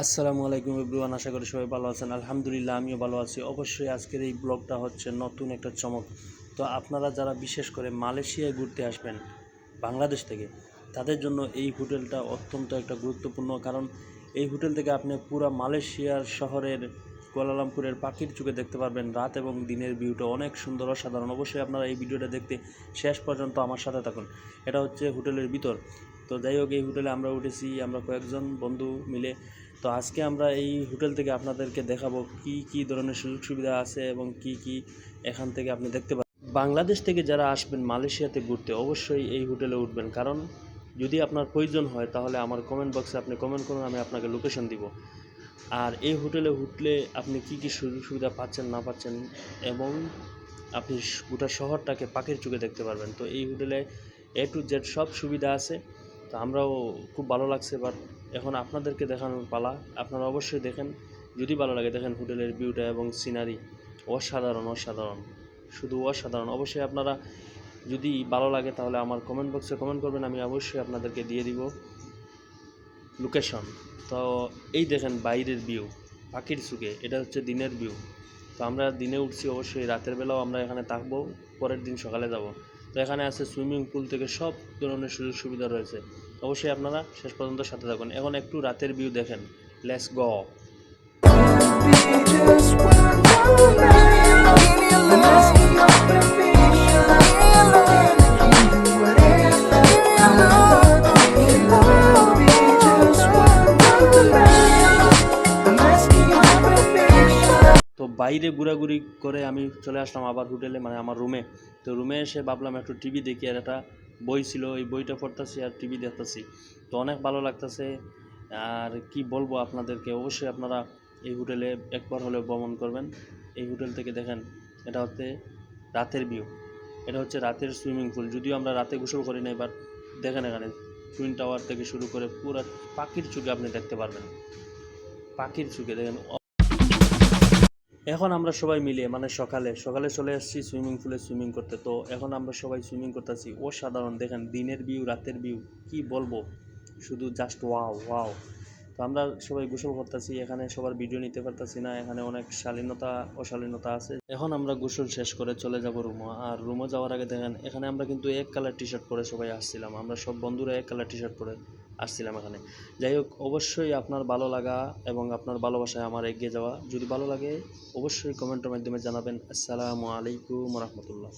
আসসালামু আলাইকুম এভরিওয়ান, আশা করি সবাই ভালো আছেন। আলহামদুলিল্লাহ আমিও ভালো আছি। অবশ্যই আজকের এই ব্লগটা হচ্ছে নতুন একটা চমক। তো আপনারা যারা বিশেষ করে মালয়েশিয়ায় ঘুরতে আসবেন বাংলাদেশ থেকে, তাদের জন্য এই হোটেলটা অত্যন্ত একটা গুরুত্বপূর্ণ। কারণ এই হোটেল থেকে আপনি পুরো মালয়েশিয়ার শহরের কুয়ালালামপুরের পাখির চোখে দেখতে পারবেন। রাত এবং দিনের ভিউটা অনেক সুন্দর অসাধারণ। অবশ্যই আপনারা এই ভিডিওটা দেখতে শেষ পর্যন্ত আমার সাথে থাকুন। এটা হচ্ছে হোটেলের ভিতর। তো যাই হোক, এই হোটেলে আমরা উঠেছি, আমরা কয়েকজন বন্ধু মিলে। তো আজকে আমরা এই হোটেল থেকে আপনাদেরকে দেখাবো কি কি ধরনের সুযোগ সুবিধা আছে এবং কি কি এখান থেকে আপনি দেখতে পাবেন। বাংলাদেশ থেকে যারা আসবেন মালয়েশিয়াতে ঘুরতে, অবশ্যই এই হোটেলে উঠবেন। কারণ যদি আপনার প্রয়োজন হয় তাহলে আমার কমেন্ট বক্সে আপনি কমেন্ট করুন, আমি আপনাকে লোকেশন দিব। আর এই হোটেলে উঠলে আপনি কি কি সুযোগ সুবিধা পাচ্ছেন না পাচ্ছেন, এবং আপনি গোটা শহরটাকে পাখির চোখে দেখতে পারবেন। তো এই হোটেলে টু জেড সব সুবিধা আছে। তো আমরাও খুব ভালো লাগছে। বাট এখন আপনাদেরকে দেখানোর পালা। আপনারা অবশ্যই দেখেন, যদি ভালো লাগে দেখেন হোটেলের ভিউটা এবং সিনারি অসাধারণ অসাধারণ, শুধু অসাধারণ। অবশ্যই আপনারা যদি ভালো লাগে তাহলে আমার কমেন্ট বক্সে কমেন্ট করবেন, আমি অবশ্যই আপনাদেরকে দিয়ে দিব লোকেশন। তো এই দেখেন বাইরের ভিউ পাখির চোখে, এটা হচ্ছে দিনের ভিউ। তো আমরা দিনে উঠছি, অবশ্যই রাতের বেলাও আমরা এখানে থাকবো, পরের দিন সকালে যাব। তো এখানে আছে সুইমিং পুল থেকে সব ধরনের সুযোগ সুবিধা রয়েছে। অবশ্যই আপনারা শেষ পর্যন্ত সাথে থাকুন। এখন একটু রাতের ভিউ দেখেন। Let's go. তো বাইরে ঘোরাঘুরি করে আমি চলে আসলাম আবার হোটেলে, মানে আমার রুমে। তো রুমে এসে ভাবলাম একটু টিভি দেখি, আর একটা বই ছিল, এই বইটা পড়তেছি আর টিভি দেখতেছি। তো অনেক ভালো লাগতেছে। আর কি বলবো আপনাদেরকে, অবশ্যই আপনারা এই হোটেলে একবার হলেও ভ্রমণ করবেন। এই হোটেল থেকে দেখেন, এটা হচ্ছে রাতের ভিউ, এটা হচ্ছে রাতের সুইমিং পুল। যদিও আমরা রাতে গোসল করি নাই, বাট দেখেন এখানে টুইন টাওয়ার থেকে শুরু করে পুরো পাখির চোখে আপনি দেখতে পারবেন। পাখির চোখে দেখেন। এখন আমরা সবাই মিলে, মানে সকালে সকালে চলে আসছি সুইমিং পুলে সুইমিং করতে। তো এখন আমরা সবাই সুইমিং করতেছি। অসাধারণ দেখেন দিনের ভিউ রাতের ভিউ, কি বলবো, শুধু জাস্ট ওয়াও ওয়াও। তো আমরা সবাই গোসল করতেছি, এখানে সবার ভিডিও নিতে পারতেছি না, এখানে অনেক শালীনতা অশালীনতা আছে। এখন আমরা গোসল শেষ করে চলে যাব রুমে। আর রুমে যাওয়ার আগে দেখেন, এখানে আমরা কিন্তু এক কালার টি শার্ট পরে সবাই আসছিলাম, আমরা সব বন্ধুরা এক কালার টি শার্ট পরে আসছিলাম এখানে। যাই হোক, অবশ্যই আপনার ভালো লাগা এবং আপনার ভালোবাসায় আমার এগিয়ে যাওয়া। যদি ভালো লাগে অবশ্যই কমেন্টের মাধ্যমে জানাবেন। আসসালামু আলাইকুম রহমতুল্লাহ।